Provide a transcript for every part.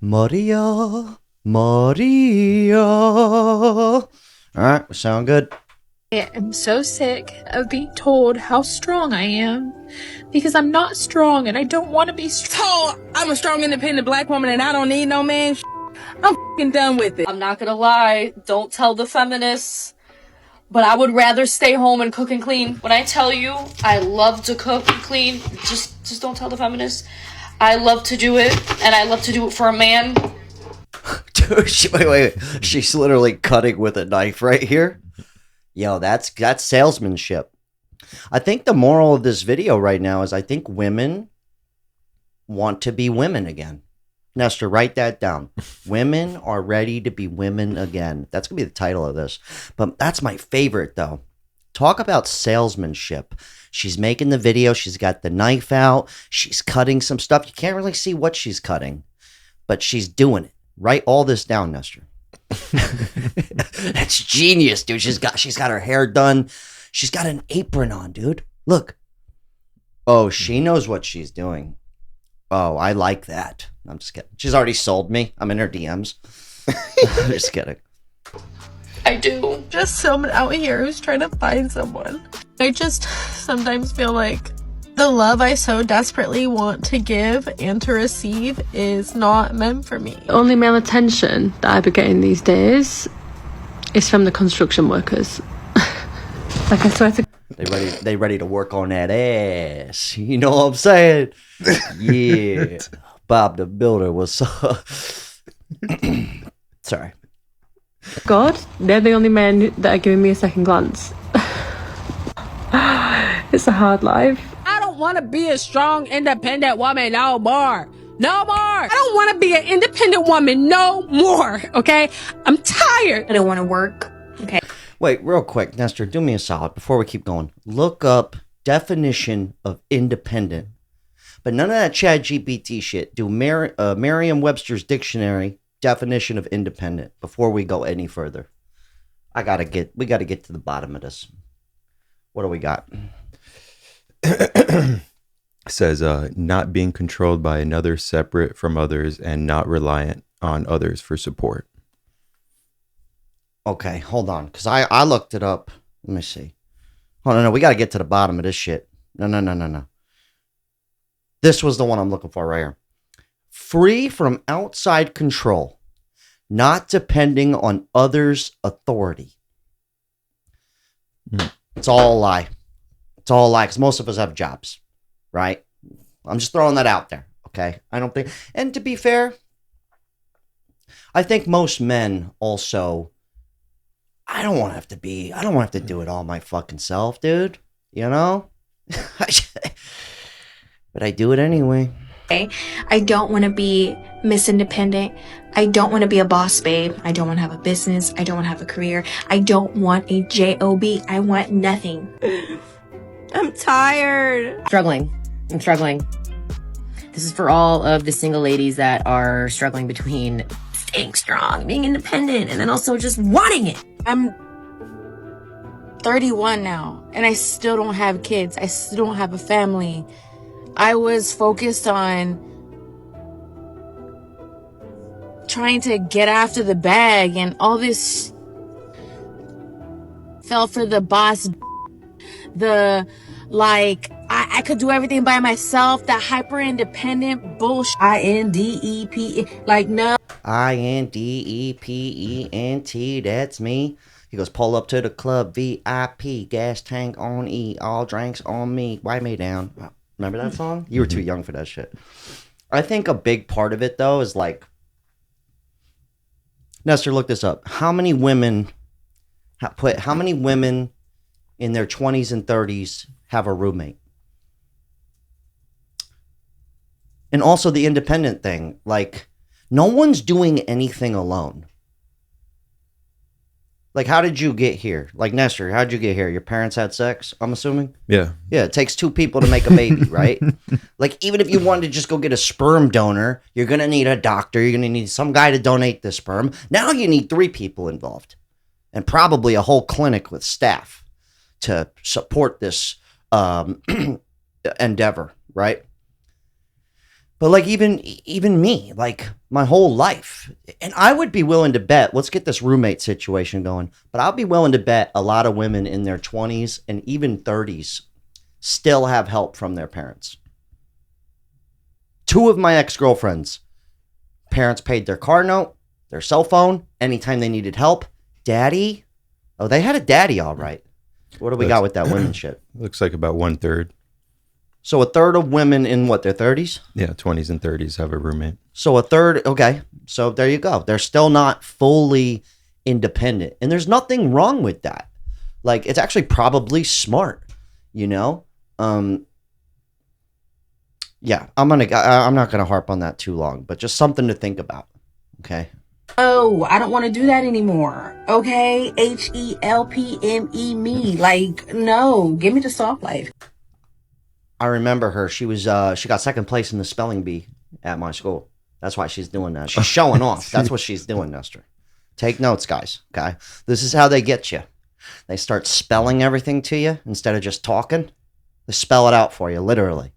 Maria, Maria. All right, we sound good. I am so sick of being told how strong I am because I'm not strong and I don't want to be strong. I'm a strong, independent black woman and I don't need no man. I'm f***ing done with it. I'm not gonna lie, don't tell the feminists, but I would rather stay home and cook and clean. When I tell you I love to cook and clean, just don't tell the feminists. I love to do it, and I love to do it for a man. Dude, wait. She's literally cutting with a knife right here. Yo, that's salesmanship. I think the moral of this video right now is I think women want to be women again. Nestor, write that down. Women are ready to be women again. That's going to be the title of this. But that's my favorite, though. Talk about salesmanship. She's making the video. She's got the knife out. She's cutting some stuff. You can't really see what she's cutting, but she's doing it. Write all this down, Nestor. That's genius, dude. She's got her hair done. She's got an apron on, dude. Look. Oh, she knows what she's doing. Oh, I like that. I'm just kidding. She's already sold me. I'm in her DMs. I'm just kidding. I do. Just someone out here who's trying to find someone. I just sometimes feel like the love I so desperately want to give and to receive is not meant for me. The only male attention that I've been getting these days is from the construction workers. Like, I swear to... They ready to work on that ass. You know what I'm saying? Yeah. Bob the Builder was sorry. God, they're the only men that are giving me a second glance. It's a hard life. I don't want to be a strong, independent woman no more. No more. I don't want to be an independent woman no more. Okay? I'm tired. I don't want to work. Okay. Wait, real quick, Nestor, do me a solid before we keep going. Look up definition of independent. But none of that ChatGPT shit. Do Merriam-Webster's dictionary definition of independent before we go any further. We got to get to the bottom of this. What do we got? Says not being controlled by another, separate from others, and not reliant on others for support. Okay, hold on, because I looked it up. Let me see. Oh, no, we got to get to the bottom of this shit. No. This was the one I'm looking for right here. Free from outside control, not depending on others' authority. It's all a lie. It's all a lie, because most of us have jobs, right? I'm just throwing that out there, okay? I don't think... And to be fair, I think most men also... I don't want to have to do it all my fucking self, dude. You know? But I do it anyway. I don't want to be Miss Independent. I don't want to be a boss babe. I don't want to have a business. I don't want to have a career. I don't want a job. I want nothing. I'm tired. I'm struggling. This is for all of the single ladies that are struggling between staying strong, being independent, and then also just wanting it. I'm 31 now, and I still don't have kids. I still don't have a family. I was focused on trying to get after the bag, and all this fell for the boss, I could do everything by myself, that hyper independent bullshit. INDEPENT, like, no. INDEPENT, that's me. He goes, pull up to the club, VIP, gas tank on E, all drinks on me, wipe me down. Remember that song? You were too young for that shit. I think a big part of it, though, is like... Nestor, look this up. How many women in their 20s and 30s have a roommate? And also the independent thing. Like, no one's doing anything alone. Like, how did you get here? Like, Nestor, how did you get here? Your parents had sex, I'm assuming? Yeah. Yeah, it takes two people to make a baby, right? Like, even if you wanted to just go get a sperm donor, you're going to need a doctor. You're going to need some guy to donate the sperm. Now you need 3 people involved. And probably a whole clinic with staff to support this endeavor, right? But like even me, like my whole life, and I would be willing to bet, let's get this roommate situation going, but I'll be willing to bet a lot of women in their 20s and even 30s still have help from their parents. 2 of my ex-girlfriends, parents paid their car note, their cell phone, anytime they needed help. Daddy? Oh, they had a daddy, all right. What do we got with that women shit? Looks like about 1/3. So a third of women in what, their 30s? Yeah, 20s and 30s have a roommate. So a third, okay. So there you go. They're still not fully independent. And there's nothing wrong with that. Like, it's actually probably smart, you know? Yeah, I'm not gonna harp on that too long, but just something to think about. Okay. Oh, I don't want to do that anymore. Okay, HELPME me. Like, no, give me the soft life. I remember her. She was she got second place in the spelling bee at my school. That's why she's doing that. She's showing off. That's what she's doing, Nestor. Take notes, guys. Okay, this is how they get you. They start spelling everything to you instead of just talking. They spell it out for you, literally.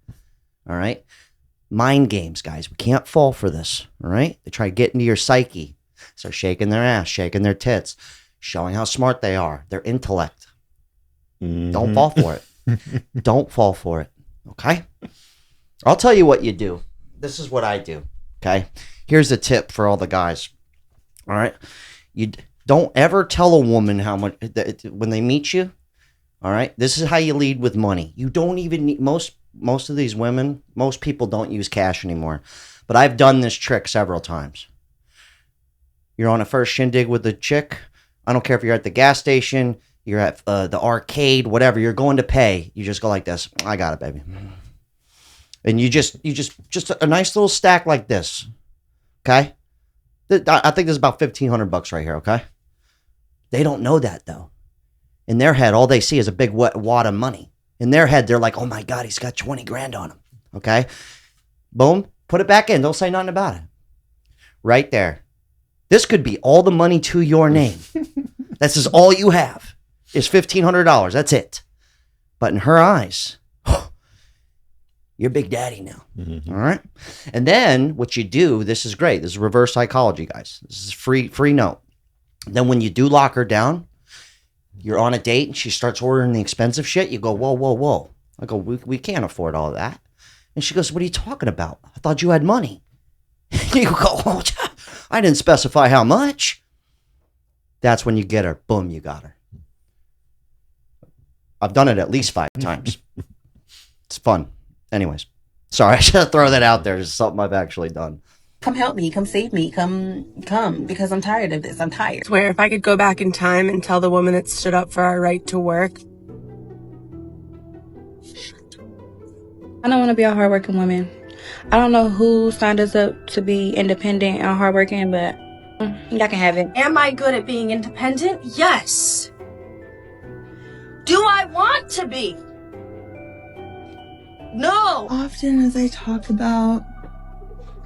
All right? Mind games, guys. We can't fall for this. All right? They try to get into your psyche. Start shaking their ass, shaking their tits, showing how smart they are, their intellect. Mm-hmm. Don't fall for it. Don't fall for it. Okay? I'll tell you what you do. This is what I do. Okay? Here's a tip for all the guys. All right? You don't ever tell a woman how much when they meet you. All right? This is how you lead with money. You don't even need most of these women, most people don't use cash anymore. But I've done this trick several times. You're on a first shindig with a chick. I don't care if you're at the gas station, you're at the arcade, whatever. You're going to pay. You just go like this. I got it, baby. And you just a nice little stack like this. Okay? I think this is about $1,500 right here, okay? They don't know that, though. In their head, all they see is a big wad of money. In their head, they're like, oh my God, he's got 20 grand on him. Okay? Boom. Put it back in. Don't say nothing about it. Right there. This could be all the money to your name. This is all you have is $1,500. That's it. But in her eyes, you're Big Daddy now. Mm-hmm. All right? And then what you do, this is great. This is reverse psychology, guys. This is free note. Then when you do lock her down, you're on a date and she starts ordering the expensive shit. You go, whoa, whoa, whoa. I go, we can't afford all of that. And she goes, what are you talking about? I thought you had money. You go, oh, I didn't specify how much. That's when you get her. Boom, you got her. I've done it at least 5 times. It's fun. Anyways, sorry, I should throw that out there. It's something I've actually done. Come help me. Come save me. Come, because I'm tired of this. I'm tired. I swear, if I could go back in time and tell the woman that stood up for our right to work. I don't want to be a hardworking woman. I don't know who signed us up to be independent and hardworking, but y'all can have it. Am I good at being independent? Yes. Do I want to be? No. Often as I talk about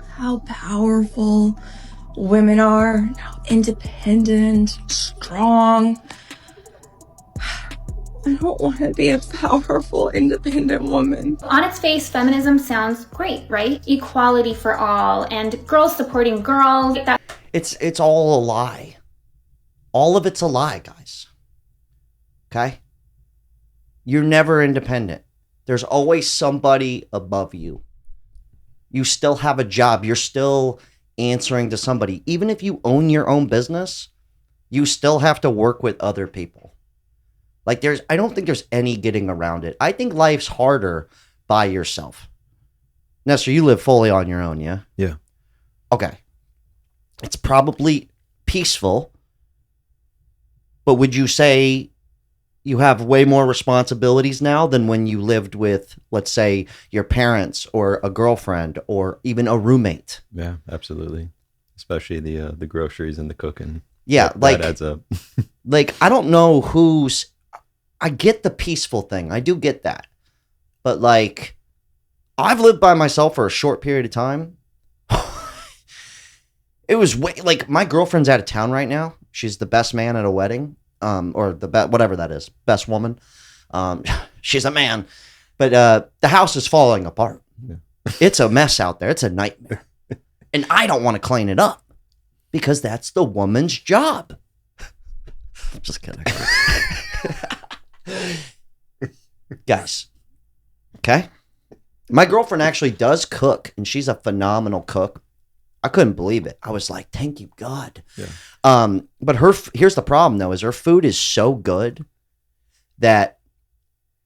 how powerful women are, how independent, strong, I don't want to be a powerful, independent woman. On its face, feminism sounds great, right? Equality for all and girls supporting girls. It's all a lie. All of it's a lie, guys. Okay? You're never independent. There's always somebody above you. You still have a job. You're still answering to somebody. Even if you own your own business, you still have to work with other people. Like I don't think there's any getting around it. I think life's harder by yourself. Nestor, you live fully on your own, yeah? Yeah. Okay. It's probably peaceful, but would you say you have way more responsibilities now than when you lived with, let's say, your parents or a girlfriend or even a roommate? Yeah, absolutely. Especially the groceries and the cooking. Yeah, that adds up. Like, I don't know I get the peaceful thing. I do get that. But like, I've lived by myself for a short period of time. It was like, my girlfriend's out of town right now. She's the best man at a wedding. Or whatever that is, best woman. She's a man, but the house is falling apart. Yeah. It's a mess out there. It's a nightmare. And I don't want to clean it up because that's the woman's job. Just kidding. Guys, okay? My girlfriend actually does cook, and she's a phenomenal cook. I couldn't believe it. I was like, thank you, God. Yeah. But here's the problem, though, is her food is so good that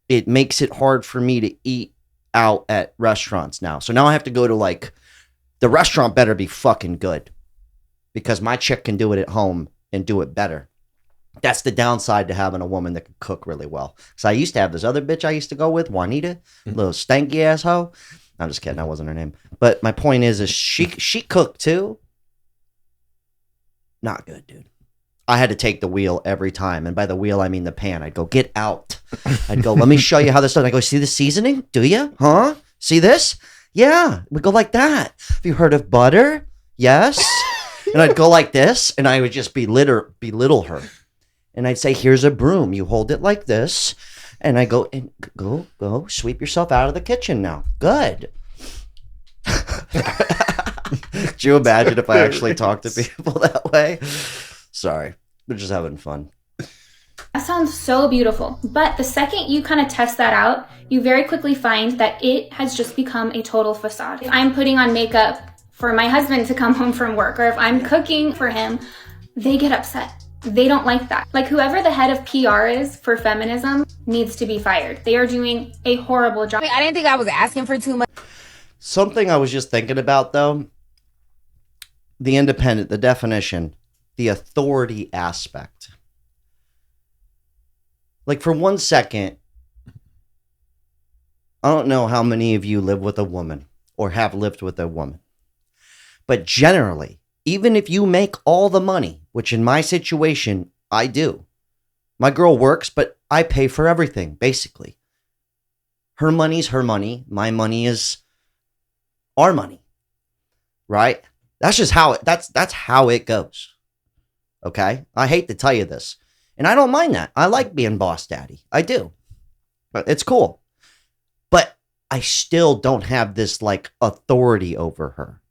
it makes it hard for me to eat out at restaurants now. So now I have to go to, like, the restaurant better be fucking good because my chick can do it at home and do it better. That's the downside to having a woman that can cook really well. So I used to have this other bitch I used to go with, Juanita, little stanky ass hoe. I'm just kidding. That wasn't her name. But my point is she cooked too. Not good, dude. I had to take the wheel every time. And by the wheel, I mean the pan. I'd go, get out. I'd go, let me show you how this does. I go, see the seasoning? Do you? Huh? See this? Yeah. We go like that. Have you heard of butter? Yes. And I'd go like this. And I would just belittle her. And I'd say, here's a broom. You hold it like this. And I go, and go, sweep yourself out of the kitchen now. Good. Could you imagine if I actually talked to people that way? Sorry. We're just having fun. That sounds so beautiful. But the second you kind of test that out, you very quickly find that it has just become a total facade. If I'm putting on makeup for my husband to come home from work, or if I'm cooking for him, they get upset. They don't like that. Like, whoever the head of PR is for feminism needs to be fired. They are doing a horrible job. I didn't think I was asking for too much. Something I was just thinking about, though, the independent, the definition, the authority aspect. Like, for 1 second, I don't know how many of you live with a woman or have lived with a woman, but generally, even if you make all the money, which in my situation, I do. My girl works, but I pay for everything, basically. Her money's her money. My money is our money. Right? That's just how that's how it goes. Okay? I hate to tell you this. And I don't mind that. I like being boss daddy. I do. But it's cool. But I still don't have this, like, authority over her.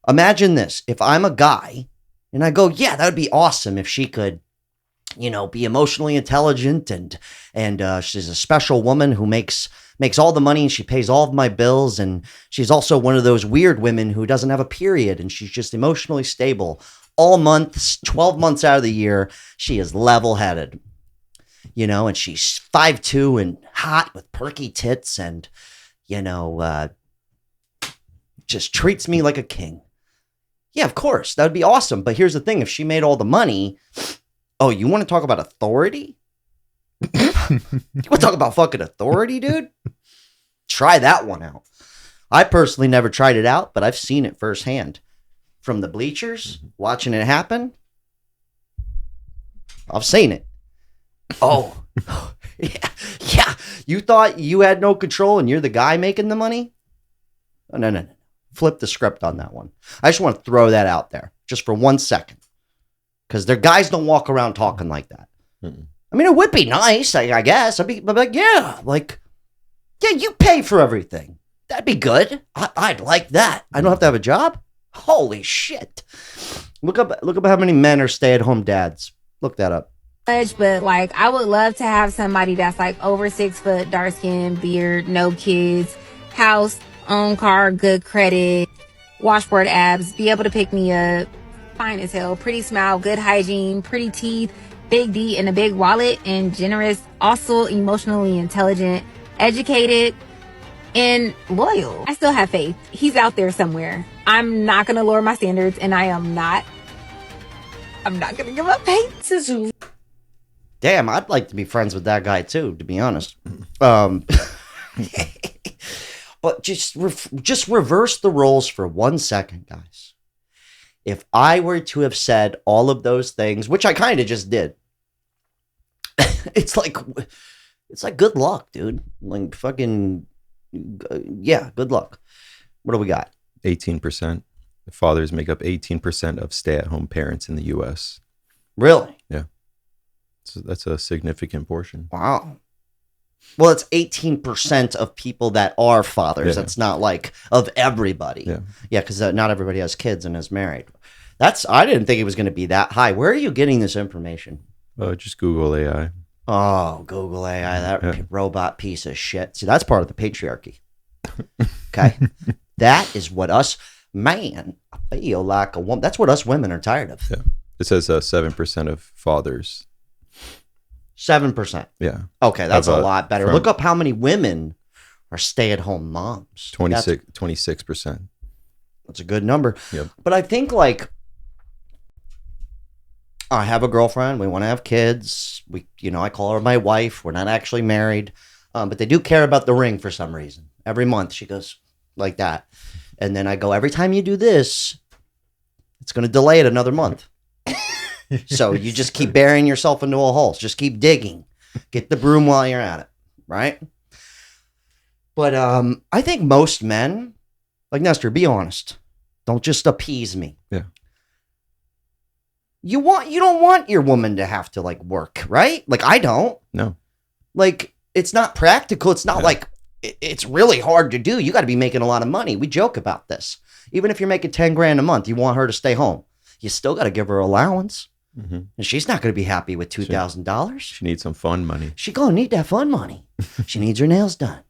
Imagine this. If I'm a guy and I go, yeah, that would be awesome if she could, you know, be emotionally intelligent and she's a special woman who makes all the money and she pays all of my bills. And she's also one of those weird women who doesn't have a period and she's just emotionally stable all months, 12 months out of the year. She is level-headed, you know, and she's 5'2" and hot with perky tits and, you know, just treats me like a king. Yeah, of course. That would be awesome. But here's the thing. If she made all the money, oh, you want to talk about authority? You want to talk about fucking authority, dude? Try that one out. I personally never tried it out, but I've seen it firsthand. From the bleachers, watching it happen. I've seen it. Oh, yeah. You thought you had no control and you're the guy making the money? Oh, no. Flip the script on that one. I just want to throw that out there just for 1 second. Because their guys don't walk around talking like that. Mm-mm. I mean, it would be nice, I guess. I'd be like, yeah, you pay for everything. That'd be good. I'd like that. I don't have to have a job. Holy shit. Look up how many men are stay-at-home dads. Look that up. But, like, I would love to have somebody that's, like, over 6 foot, dark skin, beard, no kids, house, own car, good credit, washboard abs, be able to pick me up, fine as hell, pretty smile, good hygiene, pretty teeth, big D and a big wallet, and generous, also emotionally intelligent, educated, and loyal. I still have faith. He's out there somewhere. I'm not going to lower my standards, and I'm not going to give up faith. Damn, I'd like to be friends with that guy too, to be honest. But just reverse the roles for 1 second, guys. If I were to have said all of those things, which I kind of just did, it's like good luck, dude. Like fucking, yeah, good luck. What do we got? 18%. Fathers make up 18% of stay-at-home parents in the U.S. Really? Yeah. So that's a significant portion. Wow. Well, it's 18% of people that are fathers. Yeah. That's not like of everybody. Yeah, because not everybody has kids and is married. I didn't think it was going to be that high. Where are you getting this information? Just Google AI. Oh, Google AI, that robot piece of shit. See, that's part of the patriarchy. Okay? That is what us, man, I feel like a woman. That's what us women are tired of. Yeah. It says 7% of fathers. 7%. Yeah. Okay, that's a lot better. Look up how many women are stay-at-home moms. 26%. That's a good number. Yep. But I think like I have a girlfriend. We want to have kids. I call her my wife. We're not actually married, but they do care about the ring for some reason. Every month she goes like that, and then I go, every time you do this, it's going to delay it another month. So you just keep burying yourself into a hole. Just keep digging. Get the broom while you're at it, right? But I think most men, like Nestor, be honest. Don't just appease me. Yeah. You don't want your woman to have to like work, right? Like I don't. No. Like it's not practical. It's not like it's really hard to do. You got to be making a lot of money. We joke about this. Even if you're making 10 grand a month, you want her to stay home. You still got to give her allowance. Mm-hmm. And she's not going to be happy with $2,000. She needs some fun money. She going to need that fun money. She needs her nails done.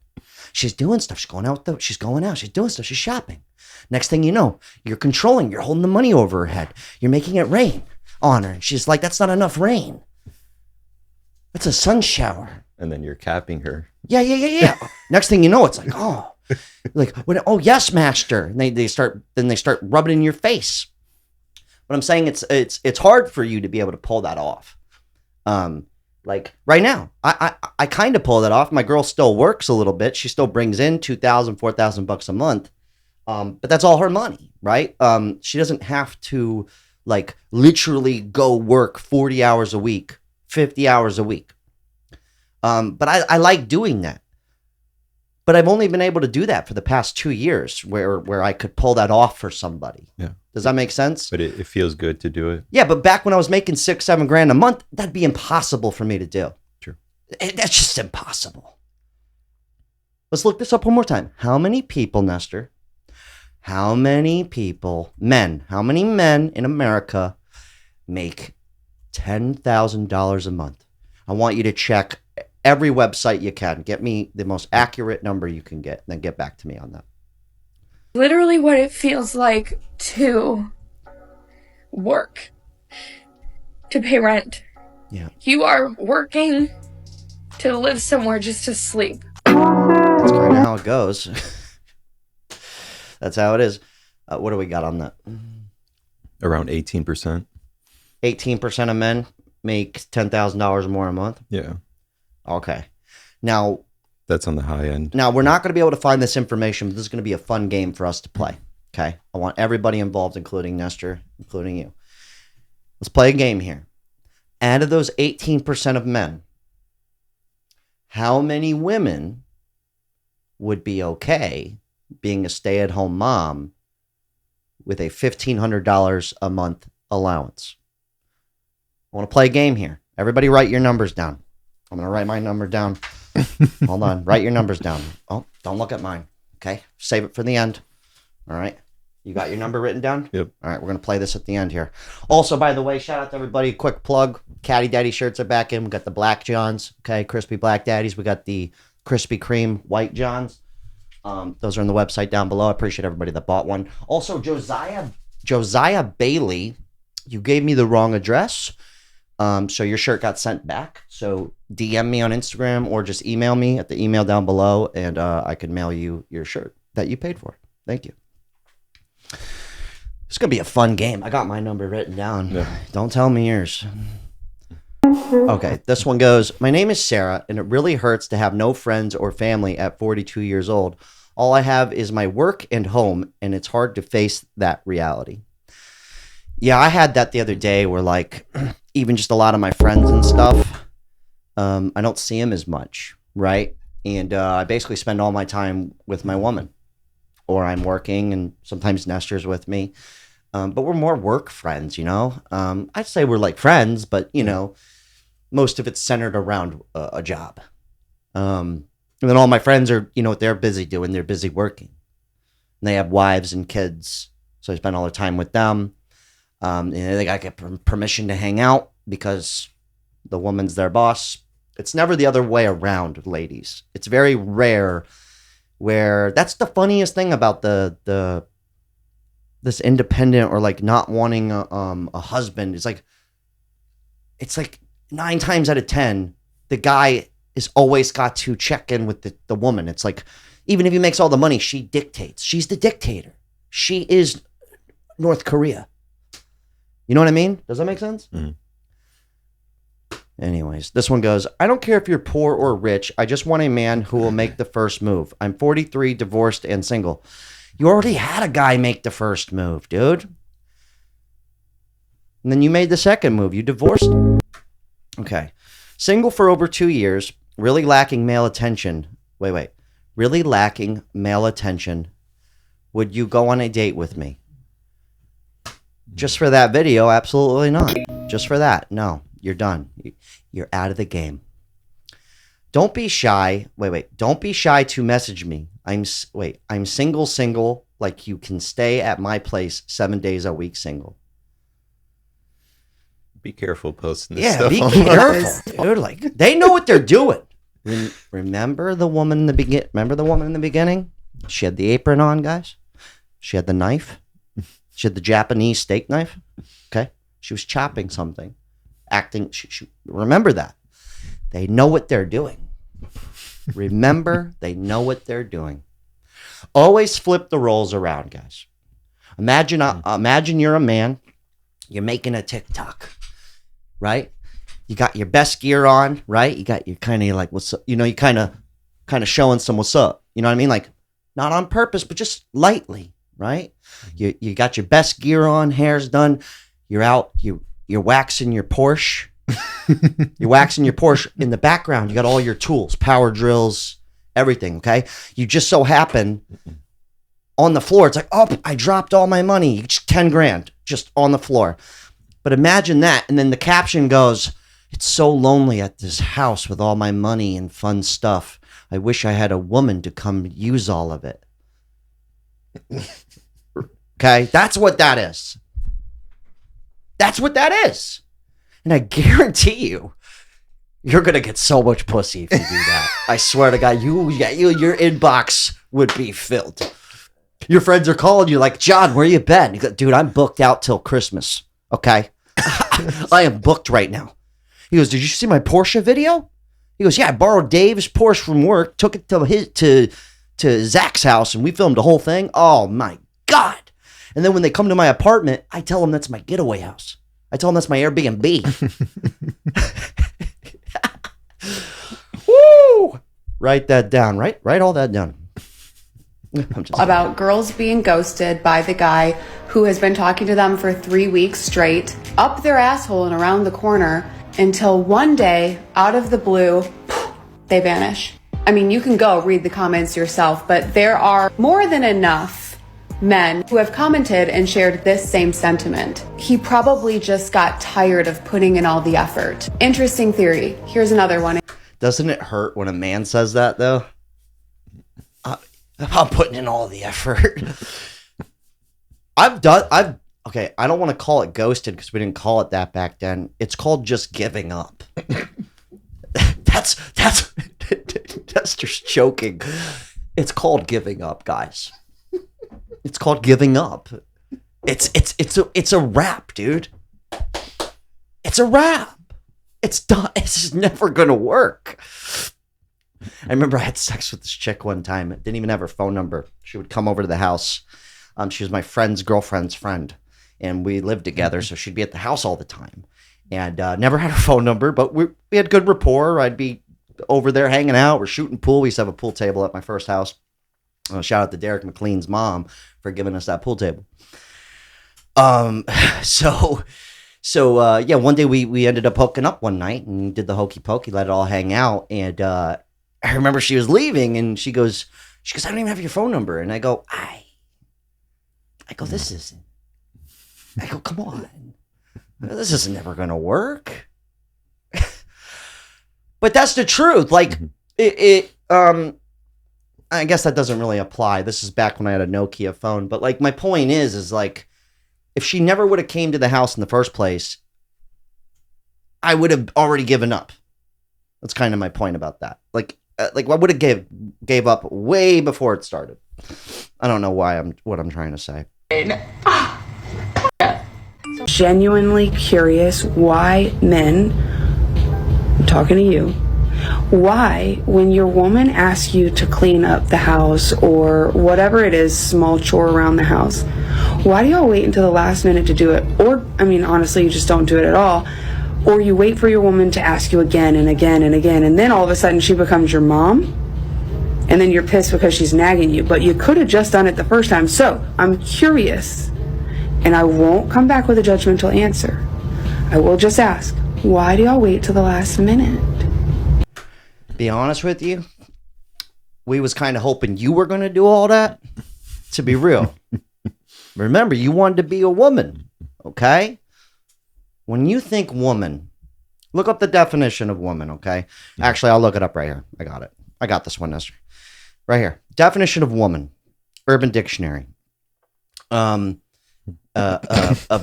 She's doing stuff. She's going out. She's going out. She's doing stuff. She's shopping. Next thing you know, you're controlling. You're holding the money over her head. You're making it rain on her. And she's like, that's not enough rain. That's a sun shower. And then you're capping her. Yeah. Next thing you know, it's like, yes, master. And they start rubbing it in your face. But I'm saying it's hard for you to be able to pull that off. Like right now, I kind of pull that off. My girl still works a little bit. She still brings in $2,000, $4,000 a month. But that's all her money, right? She doesn't have to like literally go work 40 hours a week, 50 hours a week. But I like doing that. But I've only been able to do that for the past 2 years where I could pull that off for somebody. Yeah. Does that make sense? But it feels good to do it. Yeah, but back when I was making $6-7 grand a month, that'd be impossible for me to do. True. That's just impossible. Let's look this up one more time. How many people, Nestor? How many men in America make $10,000 a month? I want you to check every website you can. Get me the most accurate number you can get, and then get back to me on that. Literally what it feels like to work, to pay rent. Yeah. You are working to live somewhere just to sleep. That's kind of how it goes. That's how it is. What do we got on that? Around 18%. 18% of men make $10,000 more a month? Yeah. Okay. Now, that's on the high end. Now, we're not going to be able to find this information, but this is going to be a fun game for us to play. Okay? I want everybody involved, including Nestor, including you. Let's play a game here. Out of those 18% of men, how many women would be okay being a stay-at-home mom with a $1,500 a month allowance? I want to play a game here. Everybody write your numbers down. I'm going to write my number down. Hold on. Write your numbers down. Oh, don't look at mine. Okay? Save it for the end. All right? You got your number written down? Yep. All right, we're going to play this at the end here. Also, by the way, shout out to everybody. Quick plug. Caddy Daddy shirts are back in. We got the Black Johns. Okay? Crispy Black Daddies. We got the Krispy Kreme White Johns. Those are on the website down below. I appreciate everybody that bought one. Also, Josiah Bailey, you gave me the wrong address. So your shirt got sent back. So DM me on Instagram or just email me at the email down below, and I can mail you your shirt that you paid for. Thank you. It's going to be a fun game. I got my number written down. Yeah. Don't tell me yours. Okay, this one goes, my name is Sarah, and it really hurts to have no friends or family at 42 years old. All I have is my work and home, and it's hard to face that reality. Yeah, I had that the other day where, like, even just a lot of my friends and stuff, I don't see them as much, right? And I basically spend all my time with my woman, or I'm working, and sometimes Nestor's with me. But we're more work friends, you know? I'd say we're like friends, but, you know, most of it's centered around a job. And then all my friends are, you know what they're busy doing? They're busy working. And they have wives and kids. So I spend all the time with them. They got to get permission to hang out because the woman's their boss. It's never the other way around, ladies. It's very rare where that's the funniest thing about this independent or like not wanting a husband. It's like 9 times out of 10, the guy is always got to check in with the woman. It's like, even if he makes all the money, she dictates. She's the dictator. She is North Korea. You know what I mean? Does that make sense? Mm. Anyways, this one goes, I don't care if you're poor or rich. I just want a man who will make the first move. I'm 43, divorced, and single. You already had a guy make the first move, dude. And then you made the second move. You divorced him. Okay. Single for over 2 years. Really lacking male attention. Wait. Really lacking male attention. Would you go on a date with me? Just for that video, absolutely not. Just for that, no. You're done. You're out of the game. Don't be shy. Wait. Don't be shy to message me. I'm single. Like you can stay at my place 7 days a week single. Be careful posting this stuff. Be careful, dude. Like they know what they're doing. Remember the woman in the beginning? Remember the woman in the beginning? She had the apron on, guys. She had the knife. She had the Japanese steak knife. Okay, she was chopping something, acting. Remember that. They know what they're doing. Remember, they know what they're doing. Always flip the roles around, guys. Imagine you're a man. You're making a TikTok. Right? You got your best gear on, right? You got your kind of like, what's up? You know, you kind of showing some what's up. You know what I mean? Like, not on purpose, but just lightly, right? You got your best gear on, hair's done. You're out, you're waxing your Porsche. You're waxing your Porsche. In the background, you got all your tools, power drills, everything, okay? You just so happen on the floor, it's like, oh, I dropped all my money, 10 grand, just on the floor. But imagine that. And then the caption goes, it's so lonely at this house with all my money and fun stuff. I wish I had a woman to come use all of it. Okay? That's what that is. That's what that is. And I guarantee you're going to get so much pussy if you do that. I swear to God, your inbox would be filled. Your friends are calling you like, John, where you been? You go, dude, I'm booked out till Christmas. Okay? I am booked right now. He goes, did you see my Porsche video? He goes, yeah, I borrowed Dave's Porsche from work, took it to Zach's house, and we filmed the whole thing. Oh my God. And then when they come to my apartment, I tell them that's my getaway house. I tell them that's my Airbnb. Woo! Write that down. Write all that down. About girls being ghosted by the guy who has been talking to them for 3 weeks straight, up their asshole and around the corner, until one day, out of the blue, they vanish. I mean, you can go read the comments yourself, but there are more than enough men who have commented and shared this same sentiment. He probably just got tired of putting in all the effort. Interesting theory. Here's another one. Doesn't it hurt when a man says that, though? I'm putting in all the effort. Okay, I don't want to call it ghosted because we didn't call it that back then. It's called just giving up. That's just joking. It's called giving up, guys. It's called giving up. It's a wrap, dude. It's a wrap. It's done. It's just never gonna work. I remember I had sex with this chick one time. I didn't even have her phone number. She would come over to the house. She was my friend's girlfriend's friend, and we lived together, so she'd be at the house all the time. And never had her phone number, but we had good rapport. I'd be over there hanging out. We're shooting pool. We used to have a pool table at my first house. Shout out to Derek McLean's mom for giving us that pool table. So one day we ended up hooking up one night and did the hokey pokey, let it all hang out. And I remember she was leaving and she goes, I don't even have your phone number. And I go, this isn't. I go, come on. This isn't never going to work. But that's the truth. Like, I guess that doesn't really apply. This is back when I had a Nokia phone. But like, my point is like, if she never would have came to the house in the first place, I would have already given up. That's kind of my point about that. Like I would have gave up way before it started. I don't know what I'm trying to say. Genuinely curious why men, I'm talking to you, why when your woman asks you to clean up the house or whatever it is, small chore around the house, why do y'all wait until the last minute to do it? Or, I mean, honestly, you just don't do it at all. Or you wait for your woman to ask you again and again and again, and then all of a sudden she becomes your mom, and then you're pissed because she's nagging you, but you could have just done it the first time. So I'm curious, and I won't come back with a judgmental answer. I will just ask, why do y'all wait till the last minute? Be honest with you, we was kind of hoping you were going to do all that, to be real. Remember, you wanted to be a woman, okay? When you think woman, look up the definition of woman, okay? Actually, I'll look it up right here. I got it. I got this one, Nestor. Right here. Definition of woman. Urban Dictionary. A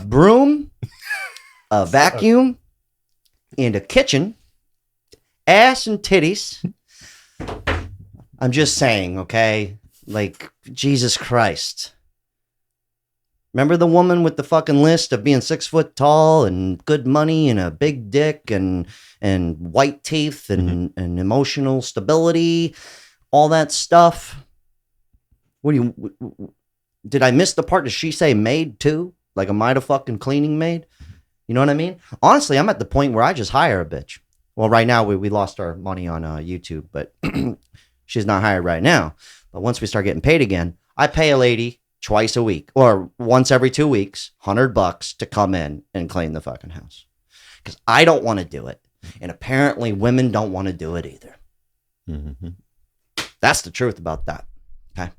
broom, a vacuum, and a kitchen, ass and titties. I'm just saying, okay? Like, Jesus Christ. Remember the woman with the fucking list of being 6 foot tall and good money and a big dick and white teeth and emotional stability, all that stuff? Did I miss the part? Did she say maid too? Like, am I the fucking cleaning maid? You know what I mean? Honestly, I'm at the point where I just hire a bitch. Well, right now we lost our money on YouTube, but she's not hired right now. But once we start getting paid again, I pay a lady twice a week or once every 2 weeks, $100 to come in and clean the fucking house. Because I don't want to do it. And apparently women don't want to do it either. Mm-hmm. That's the truth about that. Okay.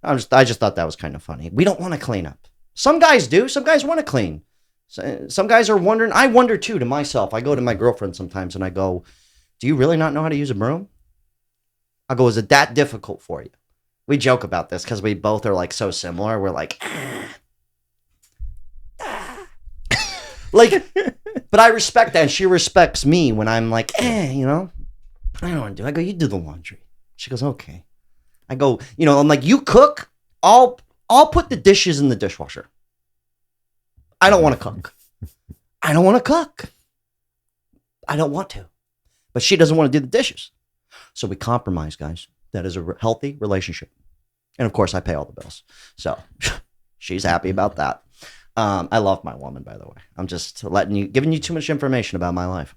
I just thought that was kind of funny. We don't want to clean up. Some guys do. Some guys want to clean. Some guys are wondering. I wonder too to myself. I go to my girlfriend sometimes and I go, do you really not know how to use a broom? I go, is it that difficult for you? We joke about this because we both are like so similar. We're like, like, but I respect that. And she respects me when I'm like, you know, I don't want to do it. I go, you do the laundry. She goes, okay. I go, you know, I'm like, you cook. I'll put the dishes in the dishwasher. I don't want to cook. I don't want to cook. I don't want to. But she doesn't want to do the dishes. So we compromise, guys. That is a healthy relationship. And of course, I pay all the bills. So she's happy about that. I love my woman, by the way. I'm just giving you too much information about my life.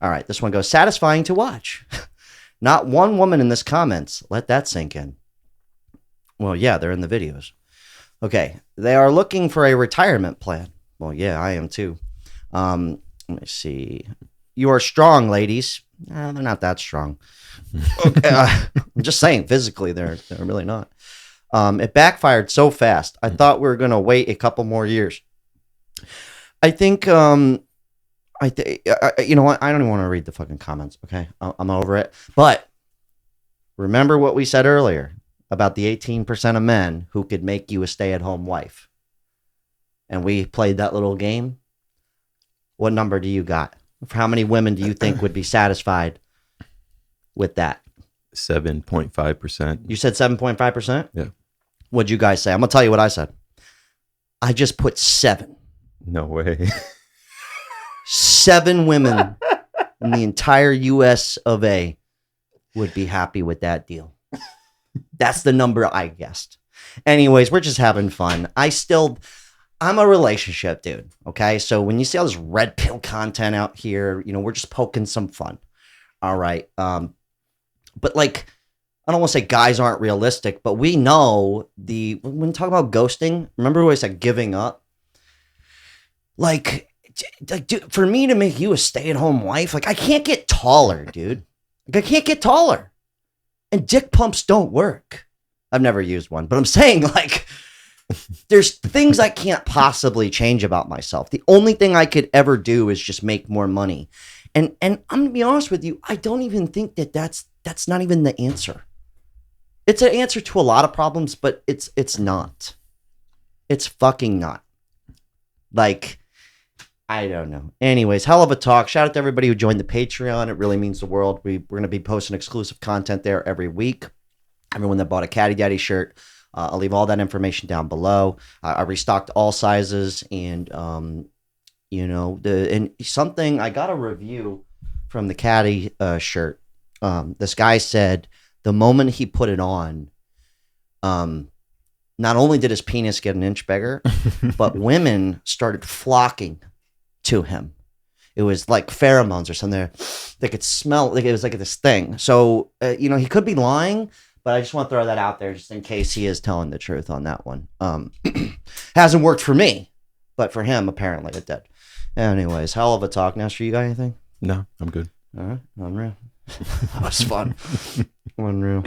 All right, this one goes, satisfying to watch. Not one woman in this comments. Let that sink in. Well, yeah, they're in the videos. Okay, they are looking for a retirement plan. Well, yeah, I am too. Let me see. You are strong, ladies. They're not that strong. Okay, I'm just saying, physically, they're really not. It backfired so fast. I thought we were going to wait a couple more years. I think, you know what? I don't even want to read the fucking comments, okay? I'm over it. But remember what we said earlier about the 18% of men who could make you a stay-at-home wife. And we played that little game. What number do you got? How many women do you think would be satisfied with that? 7.5%. You said 7.5%? Yeah. What'd you guys say? I'm going to tell you what I said. I just put 7. No way. 7 women in the entire US of A would be happy with that deal. That's the number I guessed. Anyways, we're just having fun. I'm a relationship dude, okay? So when you see all this red pill content out here, you know, we're just poking some fun. All right. But like, I don't want to say guys aren't realistic, but we know when we talk about ghosting, remember when I said giving up? Like, dude, for me to make you a stay-at-home wife, like I can't get taller, dude. Like I can't get taller. And dick pumps don't work. I've never used one, but I'm saying like, there's things I can't possibly change about myself. The only thing I could ever do is just make more money. And I'm gonna be honest with you, I don't even think that's not even the answer. It's an answer to a lot of problems, but it's not. It's fucking not. Like, I don't know. Anyways, hell of a talk. Shout out to everybody who joined the Patreon. It really means the world. We're going to be posting exclusive content there every week. Everyone that bought a Caddy Daddy shirt, I'll leave all that information down below. I restocked all sizes, and something I got a review from the Caddy shirt. This guy said the moment he put it on, not only did his penis get an inch bigger, but women started flocking to him. It was like pheromones or something. They could smell, like it was like this thing. So, he could be lying, but I just want to throw that out there just in case he is telling the truth on that one. Hasn't worked for me, but for him, apparently it did. Anyways, hell of a talk. Nestor, you got anything? No, I'm good. All right, unreal. That was fun. Unreal.